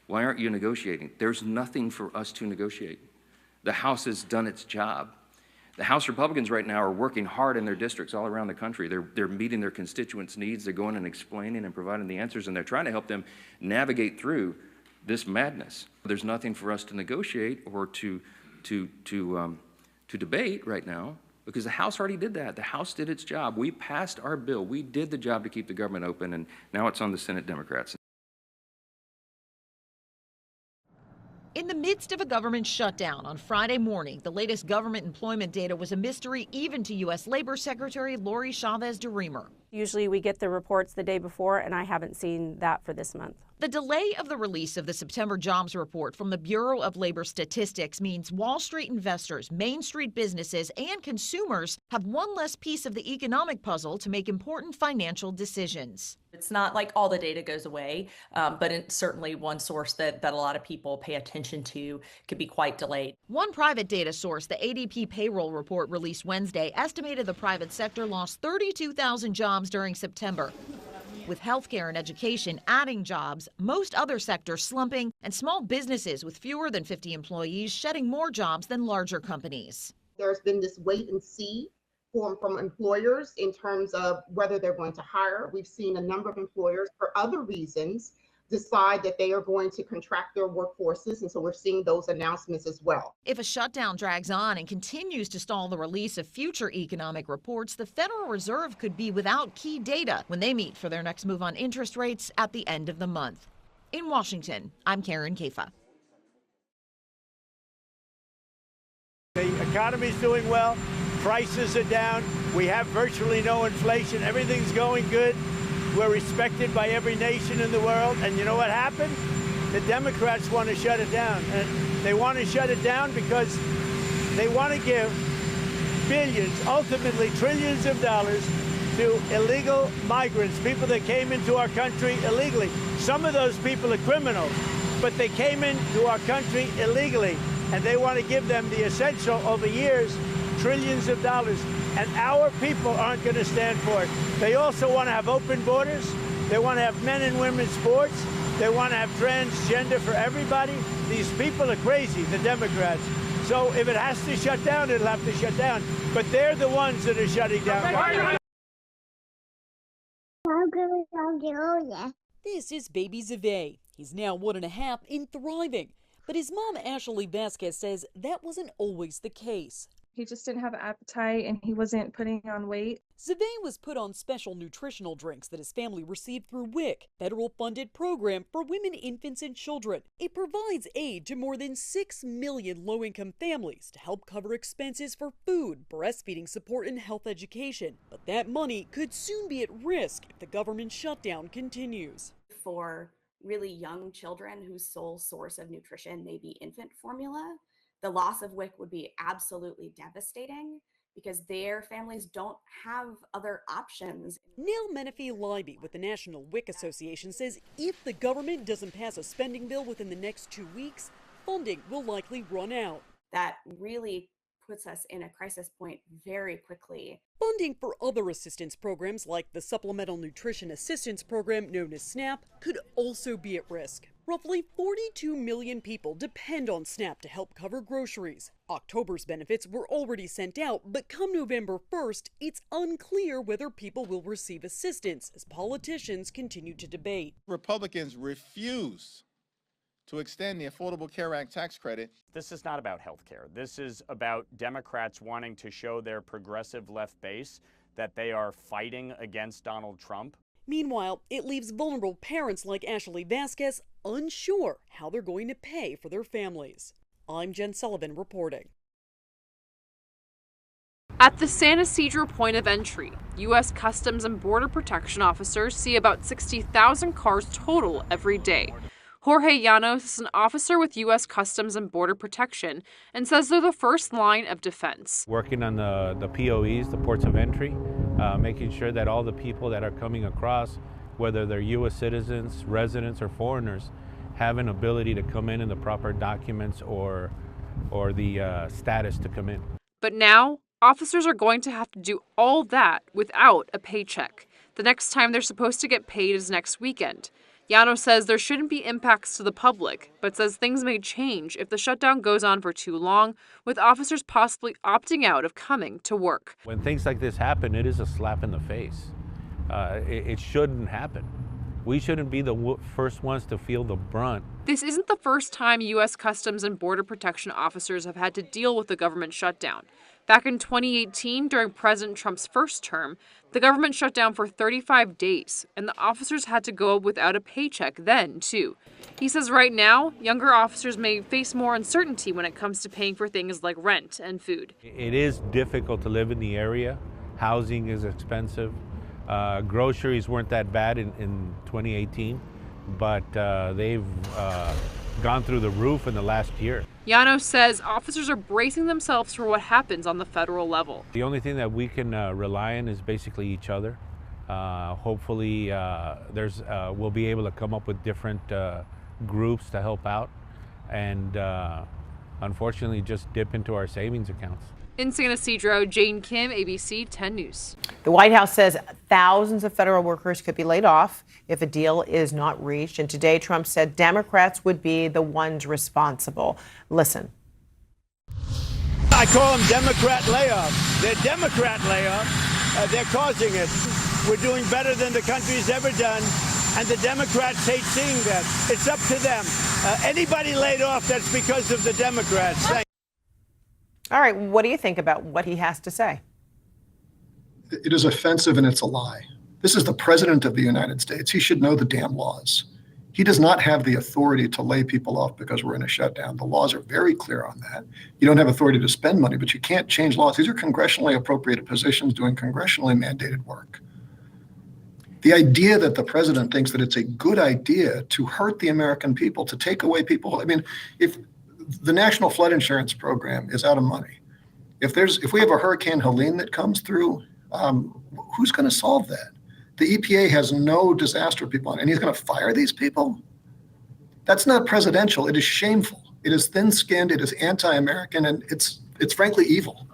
Why aren't you negotiating? There's nothing for us to negotiate. The House has done its job. The House Republicans right now are working hard in their districts all around the country. They're meeting their constituents' needs. They're going and explaining and providing the answers, and they're trying to help them navigate through this madness. There's nothing for us to negotiate or to debate right now, because the House already did that. The House did its job. We passed our bill. We did the job to keep the government open, and now it's on the Senate Democrats. In the midst of a government shutdown on Friday morning, the latest government employment data was a mystery even to U.S. Labor Secretary Lori Chavez DeRemer. Usually we get the reports the day before, and I haven't seen that for this month. The delay of the release of the September jobs report from the Bureau of Labor Statistics means Wall Street investors, Main Street businesses, and consumers have one less piece of the economic puzzle to make important financial decisions. It's not like all the data goes away, but it's certainly one source that a lot of people pay attention to could be quite delayed. One private data source, the ADP payroll report released Wednesday, estimated the private sector lost 32,000 jobs during September. With healthcare and education adding jobs, most other sectors slumping, and small businesses with fewer than 50 employees shedding more jobs than larger companies. There's been this wait and see from employers in terms of whether they're going to hire. We've seen a number of employers, for other reasons, decide that they are going to contract their workforces, and so we're seeing those announcements as well. If a shutdown drags on and continues to stall the release of future economic reports, the Federal Reserve could be without key data when they meet for their next move on interest rates at the end of the month. In Washington, I'm Karen Kafa. The economy's doing well, prices are down, we have virtually no inflation, everything's going good. We're respected by every nation in the world, and you know what happened? The Democrats want to shut it down, and they want to shut it down because they want to give billions, ultimately trillions of dollars to illegal migrants, people that came into our country illegally. Some of those people are criminals, but they came into our country illegally, and they want to give them the essential, over years, trillions of dollars. And our people aren't going to stand for it. They also want to have open borders. They want to have men and women's sports. They want to have transgender for everybody. These people are crazy, the Democrats. So if it has to shut down, it'll have to shut down. But they're the ones that are shutting down. This is baby Zave. He's now 1.5 and thriving. But his mom, Ashley Vasquez, says that wasn't always the case. He just didn't have an appetite and he wasn't putting on weight. Zave was put on special nutritional drinks that his family received through WIC, federal-funded program for women, infants, and children. It provides aid to more than 6 million low-income families to help cover expenses for food, breastfeeding support, and health education. But that money could soon be at risk if the government shutdown continues. For really young children whose sole source of nutrition may be infant formula, the loss of WIC would be absolutely devastating because their families don't have other options. Nell Menifee-Leiby with the National WIC Association says if the government doesn't pass a spending bill within the next 2 weeks, funding will likely run out. That really puts us in a crisis point very quickly. Funding for other assistance programs like the Supplemental Nutrition Assistance Program known as SNAP could also be at risk. Roughly 42 million people depend on SNAP to help cover groceries. October's benefits were already sent out, but come November 1st, it's unclear whether people will receive assistance as politicians continue to debate. Republicans refuse to extend the Affordable Care Act tax credit. This is not about health care. This is about Democrats wanting to show their progressive left base that they are fighting against Donald Trump. Meanwhile, it leaves vulnerable parents like Ashley Vasquez unsure how they're going to pay for their families. I'm Jen Sullivan reporting. At the San Ysidro point of entry, U.S. Customs and Border Protection officers see about 60,000 cars total every day. Jorge Llanos is an officer with U.S. Customs and Border Protection and says they're the first line of defense. Working on the POEs, the ports of entry, making sure that all the people that are coming across, whether they're U.S. citizens, residents, or foreigners, have an ability to come in the proper documents or the status to come in. But now, officers are going to have to do all that without a paycheck. The next time they're supposed to get paid is next weekend. Yano says there shouldn't be impacts to the public, but says things may change if the shutdown goes on for too long, with officers possibly opting out of coming to work. When things like this happen, it is a slap in the face. It shouldn't happen. We shouldn't be the first ones to feel the brunt. This isn't the first time U.S. Customs and Border Protection officers have had to deal with the government shutdown. Back in 2018, during President Trump's first term, the government shut down for 35 days, and the officers had to go without a paycheck then, too. He says right now, younger officers may face more uncertainty when it comes to paying for things like rent and food. It is difficult to live in the area. Housing is expensive. Groceries weren't that bad in 2018, but they've gone through the roof in the last year. Yano says officers are bracing themselves for what happens on the federal level. The only thing that we can rely on is basically each other. Hopefully we'll be able to come up with different groups to help out and unfortunately just dip into our savings accounts. In San Ysidro, Jane Kim, ABC 10 News. The White House says thousands of federal workers could be laid off if a deal is not reached. And today, Trump said Democrats would be the ones responsible. Listen. I call them Democrat layoffs. They're Democrat layoffs. They're causing it. We're doing better than the country's ever done. And the Democrats hate seeing that. It's up to them. Anybody laid off, that's because of the Democrats. All right, what do you think about what he has to say? It is offensive and it's a lie. This is the president of the United States. He should know the damn laws. He does not have the authority to lay people off because we're in a shutdown. The laws are very clear on that. You don't have authority to spend money, but you can't change laws. These are congressionally appropriated positions doing congressionally mandated work. The idea that the president thinks that it's a good idea to hurt the American people, to take away people. I mean, if the National Flood Insurance Program is out of money, if we have a Hurricane Helene that comes through, who's going to solve that? The EPA has no disaster people on it, and he's going to fire these people? That's not presidential. It is shameful. It is thin-skinned. It is anti-American, and it's frankly evil.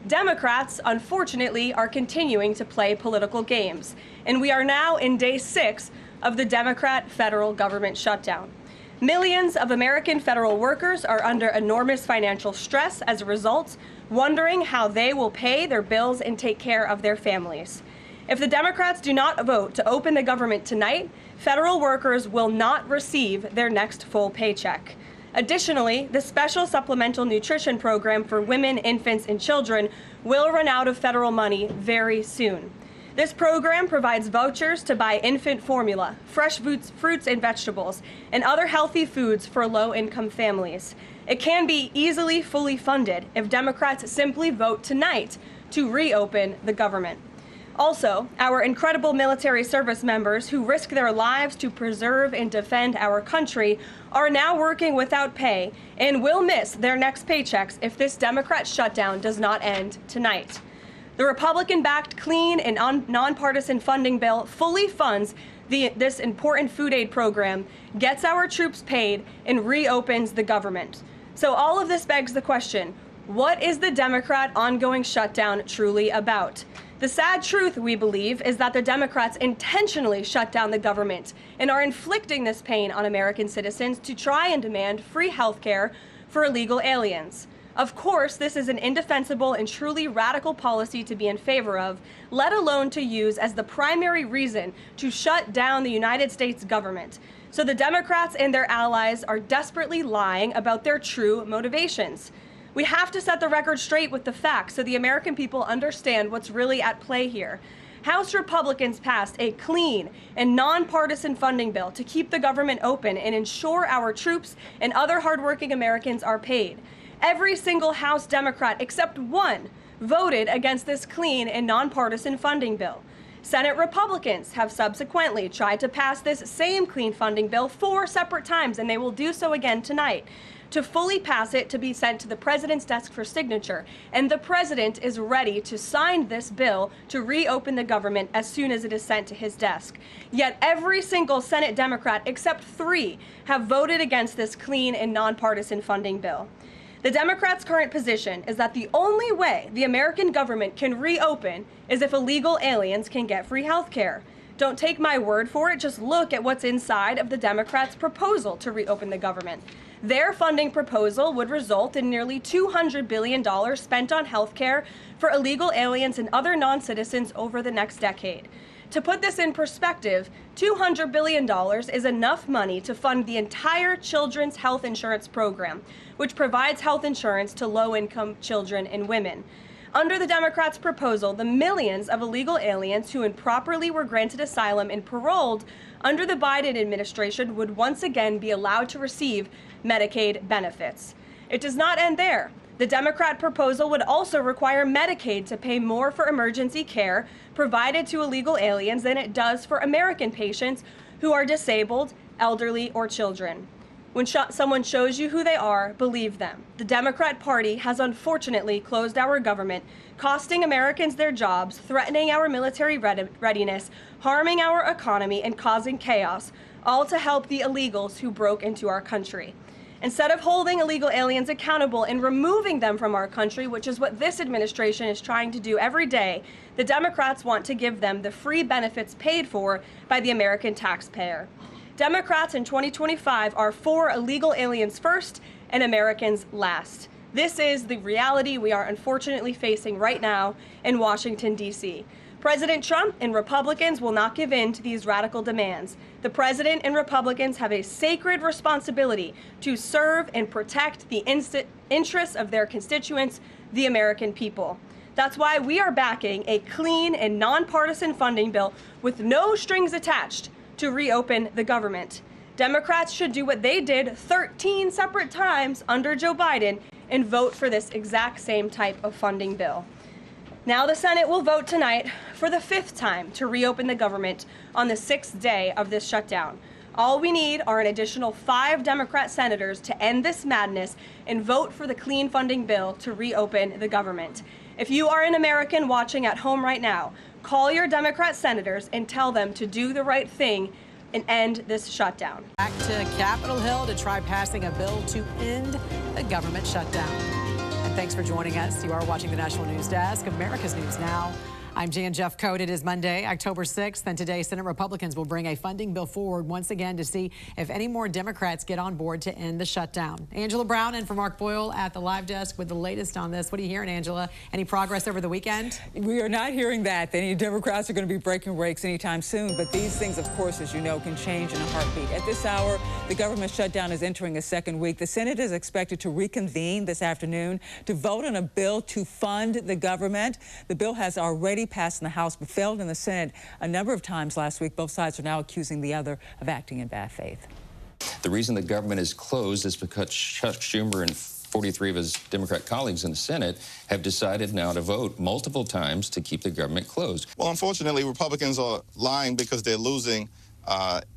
Democrats, unfortunately, are continuing to play political games, and we are now in day 6 of the Democrat federal government shutdown. Millions of American federal workers are under enormous financial stress as a result, wondering how they will pay their bills and take care of their families. If the Democrats do not vote to open the government tonight, federal workers will not receive their next full paycheck. Additionally, the special supplemental nutrition program for women, infants, and children will run out of federal money very soon. This program provides vouchers to buy infant formula, fresh fruits and vegetables, and other healthy foods for low-income families. It can be easily fully funded if Democrats simply vote tonight to reopen the government. Also, our incredible military service members who risk their lives to preserve and defend our country are now working without pay and will miss their next paychecks if this Democrat shutdown does not end tonight. The Republican-backed clean and nonpartisan funding bill fully funds this important food aid program, gets our troops paid, and reopens the government. So all of this begs the question, what is the Democrat ongoing shutdown truly about? The sad truth, we believe, is that the Democrats intentionally shut down the government and are inflicting this pain on American citizens to try and demand free health care for illegal aliens. Of course, this is an indefensible and truly radical policy to be in favor of, let alone to use as the primary reason to shut down the United States government. So the Democrats and their allies are desperately lying about their true motivations. We have to set the record straight with the facts so the American people understand what's really at play here. House Republicans passed a clean and nonpartisan funding bill to keep the government open and ensure our troops and other hardworking Americans are paid. Every single House Democrat except one voted against this clean and nonpartisan funding bill. Senate Republicans have subsequently tried to pass this same clean funding bill 4 separate times, and they will do so again tonight, to fully pass it to be sent to the president's desk for signature. And the president is ready to sign this bill to reopen the government as soon as it is sent to his desk. Yet every single Senate Democrat except 3 have voted against this clean and nonpartisan funding bill. The Democrats' current position is that the only way the American government can reopen is if illegal aliens can get free health care. Don't take my word for it, just look at what's inside of the Democrats' proposal to reopen the government. Their funding proposal would result in nearly $200 billion spent on health care for illegal aliens and other non-citizens over the next decade. To put this in perspective, $200 billion is enough money to fund the entire children's health insurance program, which provides health insurance to low-income children and women. Under the Democrats' proposal, the millions of illegal aliens who improperly were granted asylum and paroled under the Biden administration would once again be allowed to receive Medicaid benefits. It does not end there. The Democrat proposal would also require Medicaid to pay more for emergency care provided to illegal aliens than it does for American patients who are disabled, elderly, or children. When someone shows you who they are, believe them. The Democrat Party has unfortunately closed our government, costing Americans their jobs, threatening our military readiness, harming our economy, and causing chaos, all to help the illegals who broke into our country. Instead of holding illegal aliens accountable and removing them from our country, which is what this administration is trying to do every day, the Democrats want to give them the free benefits paid for by the American taxpayer. Democrats in 2025 are for illegal aliens first and Americans last. This is the reality we are unfortunately facing right now in Washington, D.C. President Trump and Republicans will not give in to these radical demands. The president and Republicans have a sacred responsibility to serve and protect the interests of their constituents, the American people. That's why we are backing a clean and nonpartisan funding bill with no strings attached to reopen the government. Democrats should do what they did 13 separate times under Joe Biden and vote for this exact same type of funding bill. Now the Senate will vote tonight for the 5th time to reopen the government on the 6th day of this shutdown. All we need are an additional 5 Democrat senators to end this madness and vote for the clean funding bill to reopen the government. If you are an American watching at home right now, call your Democrat senators and tell them to do the right thing and end this shutdown. Back to Capitol Hill to try passing a bill to end the government shutdown. And thanks for joining us. You are watching the National News Desk, America's News Now. I'm Jan Jeffcoat. It is Monday, October 6th, and today Senate Republicans will bring a funding bill forward once again to see if any more Democrats get on board to end the shutdown. Angela Brown in for Mark Boyle at the live desk with the latest on this. What are you hearing, Angela? Any progress over the weekend? We are not hearing that any Democrats are going to be breaking brakes anytime soon, but these things, of course, as you know, can change in a heartbeat. At this hour, the government shutdown is entering a second week. The Senate is expected to reconvene this afternoon to vote on a bill to fund the government. The bill has already passed in the House but failed in the Senate a number of times last week. Both sides are now accusing the other of acting in bad faith. The reason the government is closed is because Chuck Schumer and 43 of his Democrat colleagues in the Senate have decided now to vote multiple times to keep the government closed. Well, unfortunately, Republicans are lying because they're losing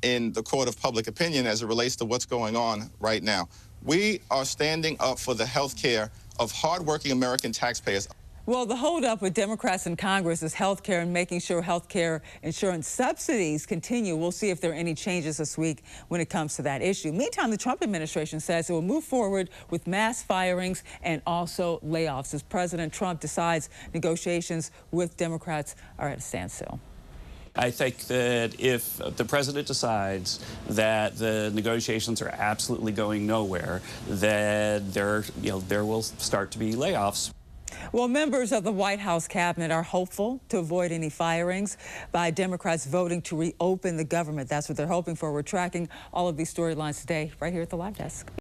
in the court of public opinion as it relates to what's going on right now. We are standing up for the health care of hardworking American taxpayers. Well, the holdup with Democrats in Congress is health care and making sure health care insurance subsidies continue. We'll see if there are any changes this week when it comes to that issue. Meantime, the Trump administration says it will move forward with mass firings and also layoffs as President Trump decides negotiations with Democrats are at a standstill. I think that if the president decides that the negotiations are absolutely going nowhere, then there will start to be layoffs. Well, members of the White House cabinet are hopeful to avoid any firings by Democrats voting to reopen the government. That's what they're hoping for. We're tracking all of these storylines today right here at the live desk.